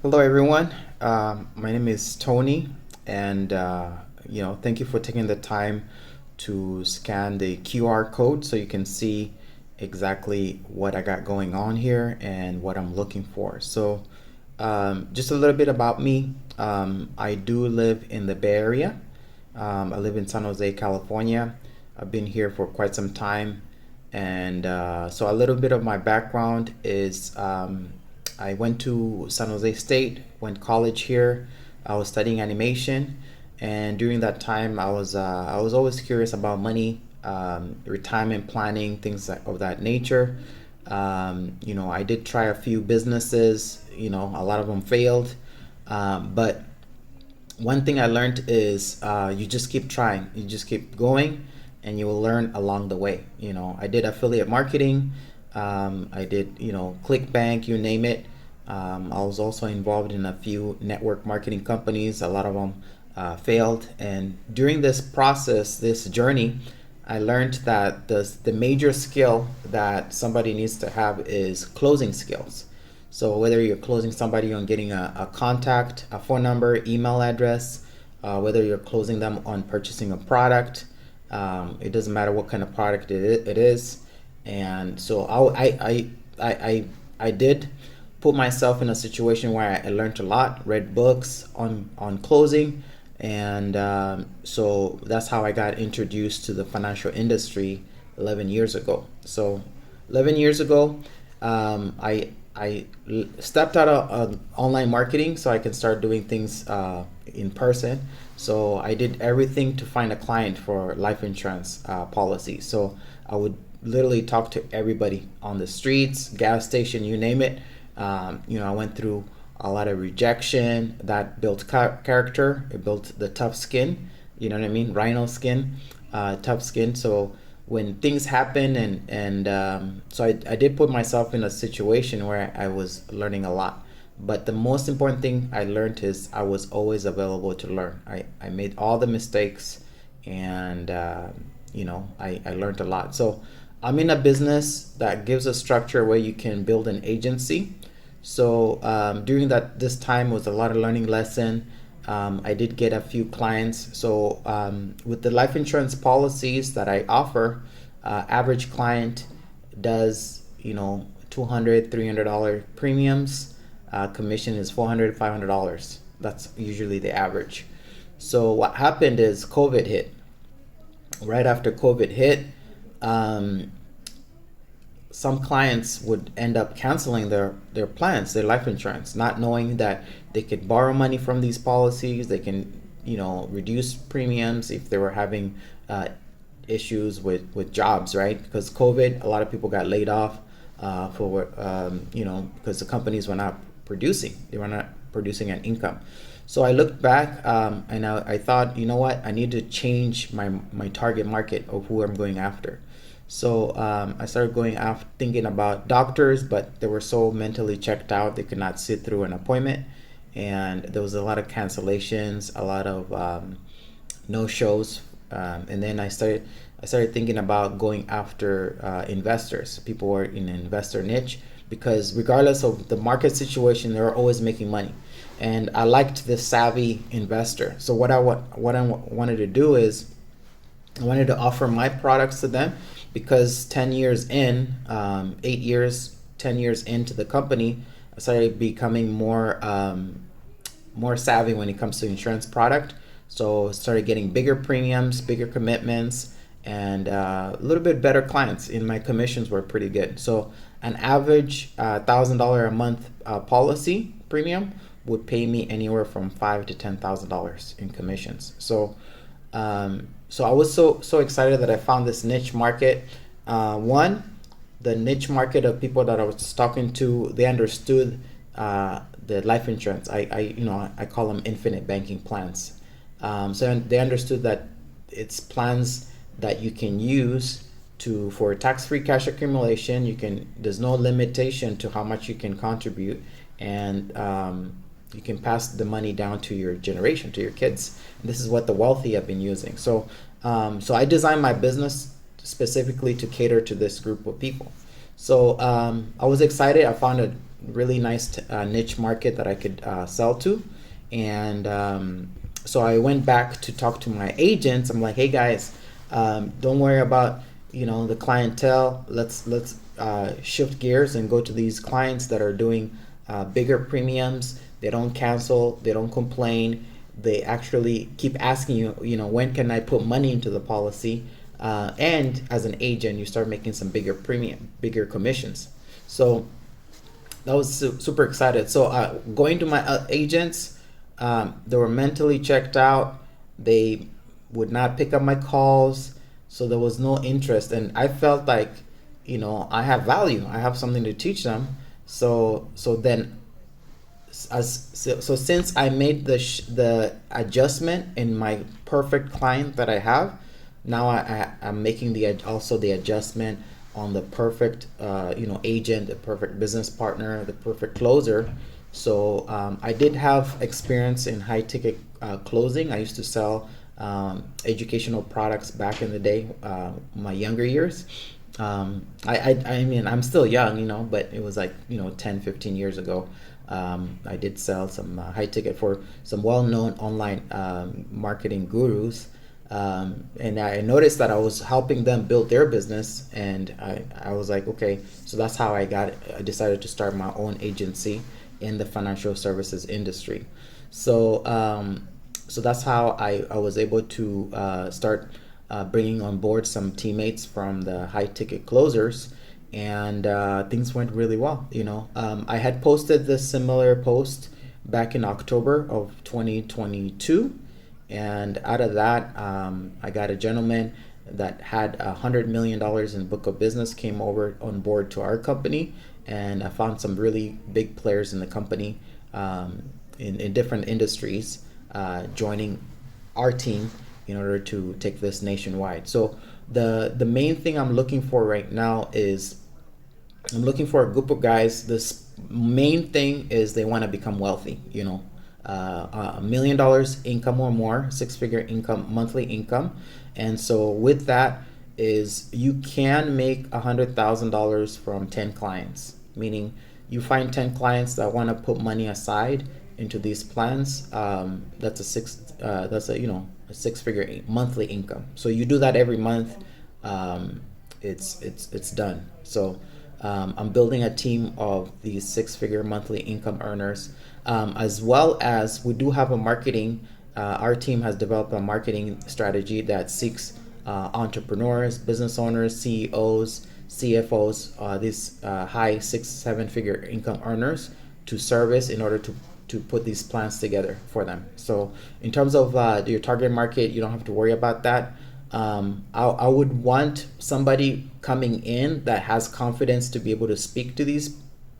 Hello, everyone. My name is Tony, and thank you for taking the time to scan the QR code so you can see exactly what I got going on here and what I'm looking for. Just a little bit about me. I do live in the Bay Area. I live in San Jose, California. I've been here for quite some time, and so a little bit of my background is I went to San Jose State, went college here. I was studying animation, and during that time, I was always curious about money, retirement planning, of that nature. I did try a few businesses. A lot of them failed, but one thing I learned is you just keep trying, you just keep going, and you will learn along the way. I did affiliate marketing, I did, ClickBank, you name it. I was also involved in a few network marketing companies. A lot of them failed. And during this process, this journey, I learned that the major skill that somebody needs to have is closing skills. So whether you're closing somebody on getting a contact, a phone number, email address, whether you're closing them on purchasing a product, it doesn't matter what kind of product it is. And so I did put myself in a situation where I learned a lot, read books on closing, and so that's how I got introduced to the financial industry 11 years ago. So 11 years ago, I stepped out of online marketing so I can start doing things in person. So I did everything to find a client for life insurance policy. So I would literally talk to everybody on the streets, gas station, you name it. I went through a lot of rejection that built character. It built the tough skin. You know what I mean? Rhino skin, tough skin. So when things happen, so I did put myself in a situation where I was learning a lot. But the most important thing I learned is I was always available to learn. I made all the mistakes, and I learned a lot. So I'm in a business that gives a structure where you can build an agency. So during this time was a lot of learning lesson. I did get a few clients. So with the life insurance policies that I offer, average client does $200, $300 premiums. Commission is $400, $500. That's usually the average. So what happened is COVID hit. Right after COVID hit, some clients would end up canceling their plans, their life insurance, not knowing that they could borrow money from these policies. They can, reduce premiums if they were having issues with jobs, right? Because COVID, a lot of people got laid off because the companies were not producing. They were not producing an income. So I looked back and I thought, you know what? I need to change my target market of who I'm going after. So I started going after thinking about doctors, but they were so mentally checked out they could not sit through an appointment, and there was a lot of cancellations, a lot of no shows, and then I started thinking about going after investors. People were in an investor niche because regardless of the market situation, they were always making money, and I liked this savvy investor. So what I wanted to do is I wanted to offer my products to them because 10 years in, 8 years, 10 years into the company, I started becoming more savvy when it comes to insurance product. So started getting bigger premiums, bigger commitments, and a little bit better clients. And my commissions were pretty good. So an average $1,000 a month policy premium would pay me anywhere from $5,000 to $10,000 in commissions. So I was so excited that I found this niche market. The niche market of people that I was talking to, they understood the life insurance. I call them infinite banking plans. So they understood that it's plans that you can use for tax-free cash accumulation. There's no limitation to how much you can contribute, and you can pass the money down to your generation, to your kids. And this is what the wealthy have been using. So I designed my business specifically to cater to this group of people. So I was excited. I found really nice niche market that I could sell to. And so I went back to talk to my agents. I'm like, hey guys, don't worry about the clientele. Let's shift gears and go to these clients that are doing bigger premiums. They don't cancel. They don't complain. They actually keep asking you, when can I put money into the policy? And as an agent, you start making some bigger commissions. So that was super excited. So going to my agents, they were mentally checked out. They would not pick up my calls. So there was no interest. And I felt like, I have value. I have something to teach them. So since I made the adjustment in my perfect client that I have, now I'm making also the adjustment on the perfect agent, the perfect business partner, the perfect closer. So I did have experience in high ticket closing. I used to sell educational products back in the day, my younger years. I mean, I'm still young, but it was like 10, 15 years ago. I did sell some high ticket for some well-known online marketing gurus. And I noticed that I was helping them build their business, and I was like, okay, so that's how I decided to start my own agency in the financial services industry. So so that's how I was able to start bringing on board some teammates from the high ticket closers, and things went really well. I had posted this similar post back in October of 2022. And out of that, I got a gentleman that had $100 million in book of business came over on board to our company, and I found some really big players in the company in different industries joining our team in order to take this nationwide. So the main thing I'm looking for right now is I'm looking for a group of guys. This main thing is they want to become wealthy, $1 million income or more, 6-figure income, monthly income. And so with that is you can make $100,000 from 10 clients, meaning you find 10 clients that want to put money aside into these plans. That's a 6-figure monthly income. So you do that every month, it's done. So I'm building a team of these 6-figure monthly income earners, as well as we do have a marketing. Our team has developed a marketing strategy that seeks entrepreneurs, business owners, CEOs, CFOs, these high 6-7-figure income earners to service in order to put these plans together for them. So in terms of your target market, you don't have to worry about that. I would want somebody coming in that has confidence to be able to speak to these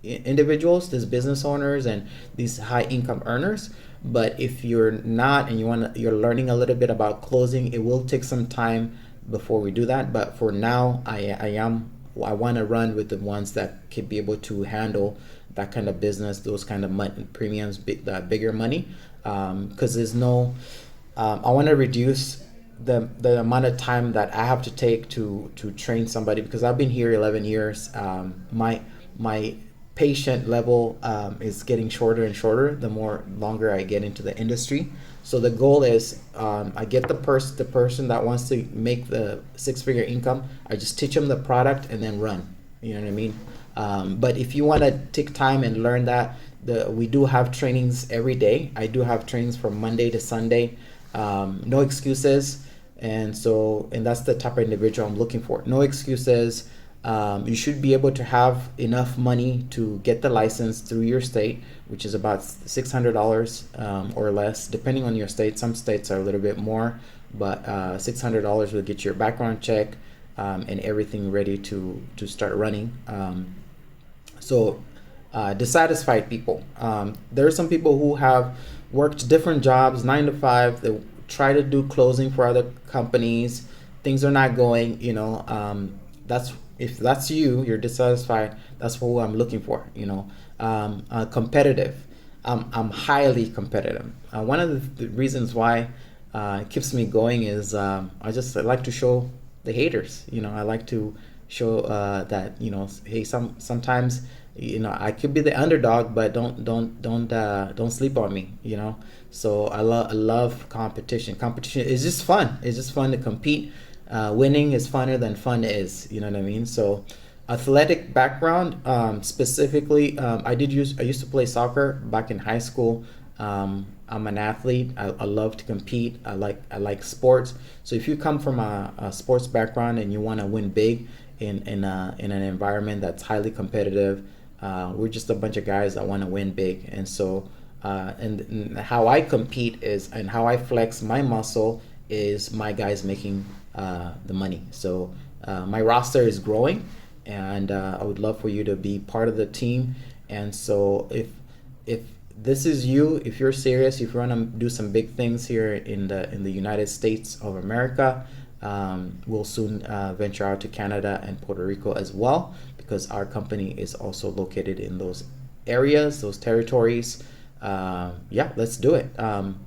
individuals, these business owners, and these high income earners. But if you're not and you're learning a little bit about closing, it will take some time before we do that. But for now, I want to run with the ones that could be able to handle that kind of business, those kind of premiums, that bigger money, because there's no. I want to reduce the amount of time that I have to take to train somebody, because I've been here 11 years. My patient level is getting shorter and shorter the longer I get into the industry. So the goal is I get the person that wants to make the 6-figure income. I just teach them the product and then run. You know what I mean? But if you want to take time and learn that, we do have trainings every day. I do have trainings from Monday to Sunday. No excuses. And that's the type of individual I'm looking for. No excuses. You should be able to have enough money to get the license through your state, which is about $600 or less, depending on your state. Some states are a little bit more, but $600 will get your background check and everything ready to start running. Dissatisfied people. There are some people who have worked different jobs, 9 to 5. They try to do closing for other companies. Things are not going. If that's you're dissatisfied. That's what I'm looking for. Competitive. I'm highly competitive. One of the reasons why it keeps me going is I like to show the haters. I like to show that hey, sometimes I could be the underdog, but don't sleep on me. So I love competition. Competition is just fun. It's just fun to compete. Winning is funner than fun is. You know what I mean? So athletic background, specifically, I used to play soccer back in high school. I'm an athlete. I love to compete. I like sports. So if you come from a sports background and you want to win big in an environment that's highly competitive, we're just a bunch of guys that want to win big. And so and how I compete is, and how I flex my muscle is my guys making the money. So my roster is growing, and I would love for you to be part of the team. And so if this is you, if you're serious, if you want to do some big things here in the United States of America, we'll soon venture out to Canada and Puerto Rico as well, because our company is also located in those areas, those territories. Yeah, let's do it.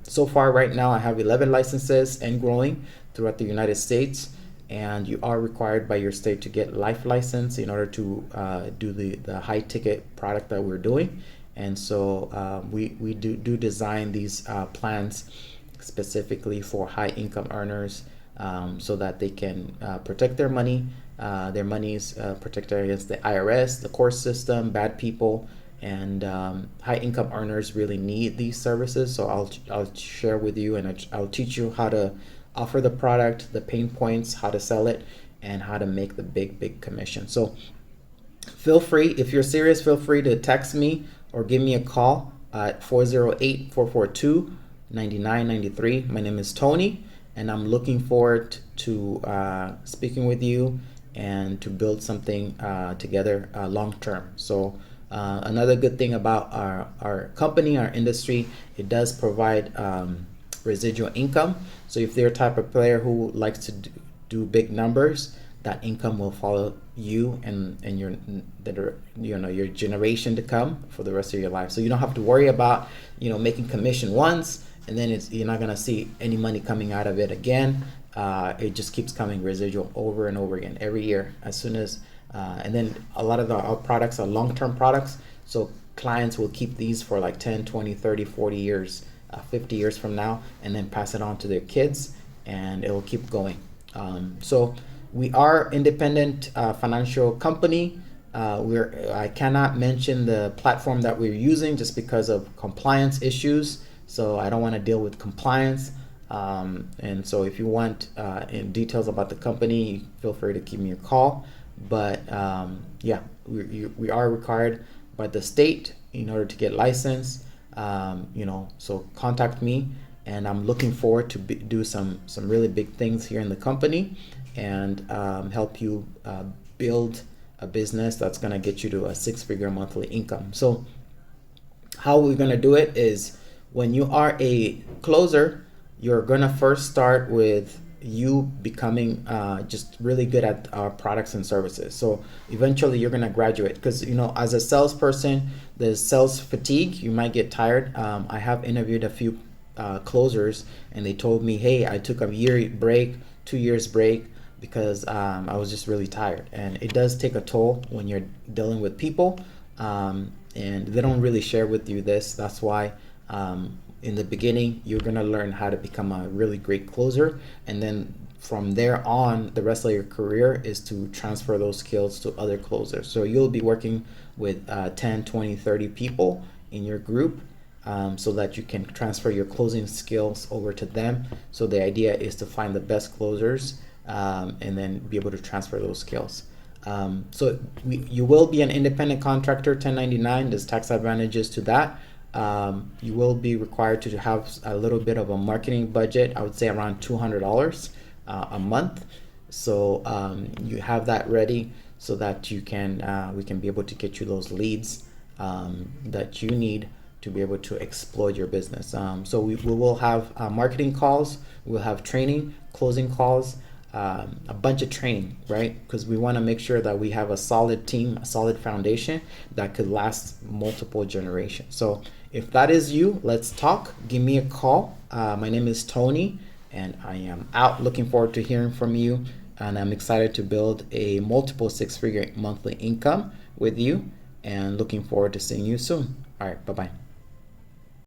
So far, right now, I have 11 licenses and growing throughout the United States. And you are required by your state to get life license in order to do the high ticket product that we're doing. And so we do design these plans specifically for high income earners, so that they can protect their money. Their money's protected against the IRS, the court system, bad people, and high income earners really need these services. So I'll share with you, and I'll teach you how to offer the product, the pain points, how to sell it, and how to make the big commission. So feel free, if you're serious, feel free to text me or give me a call at 408-442-9993. My name is Tony, and I'm looking forward to speaking with you and to build something together long term. So another good thing about our company, our industry, it does provide residual income. So if you're a type of player who likes to do big numbers, that income will follow you and your generation to come for the rest of your life. So you don't have to worry about making commission once and then you're not gonna see any money coming out of it again. It just keeps coming residual over and over again every year. As soon as and then a lot of our products are long-term products, so clients will keep these for like 10, 20, 30, 40 years, 50 years from now, and then pass it on to their kids, and it will keep going. So we are independent financial company. I cannot mention the platform that we're using just because of compliance issues. So I don't want to deal with compliance. And so if you want in details about the company, feel free to give me a call. But yeah, we are required by the state in order to get licensed. So contact me, and I'm looking forward to do some really big things here in the company, and help you build a business that's going to get you to a 6-figure monthly income. So how we're going to do it is, when you are a closer, you're going to first start with you becoming just really good at our products and services. So eventually you're going to graduate, because as a salesperson, there's sales fatigue. You might get tired. I have interviewed a few closers, and they told me, hey, I took a year break, 2 years break, because I was just really tired. And it does take a toll when you're dealing with people, and they don't really share with you this. That's why in the beginning, you're going to learn how to become a really great closer. And then from there on, the rest of your career is to transfer those skills to other closers. So you'll be working with 10, 20, 30 people in your group, so that you can transfer your closing skills over to them. So the idea is to find the best closers, and then be able to transfer those skills. So you will be an independent contractor, 1099. There's tax advantages to that. You will be required to have a little bit of a marketing budget. I would say around $200 a month. So you have that ready, so that we can be able to get you those leads that you need to be able to exploit your business. So we will have marketing calls. We'll have training, closing calls, a bunch of training, right? Because we want to make sure that we have a solid team, a solid foundation that could last multiple generations. So if that is you, let's talk. Give me a call. My name is Tony, and I am out looking forward to hearing from you. And I'm excited to build a multiple 6-figure monthly income with you. And and looking forward to seeing you soon. All right, bye bye.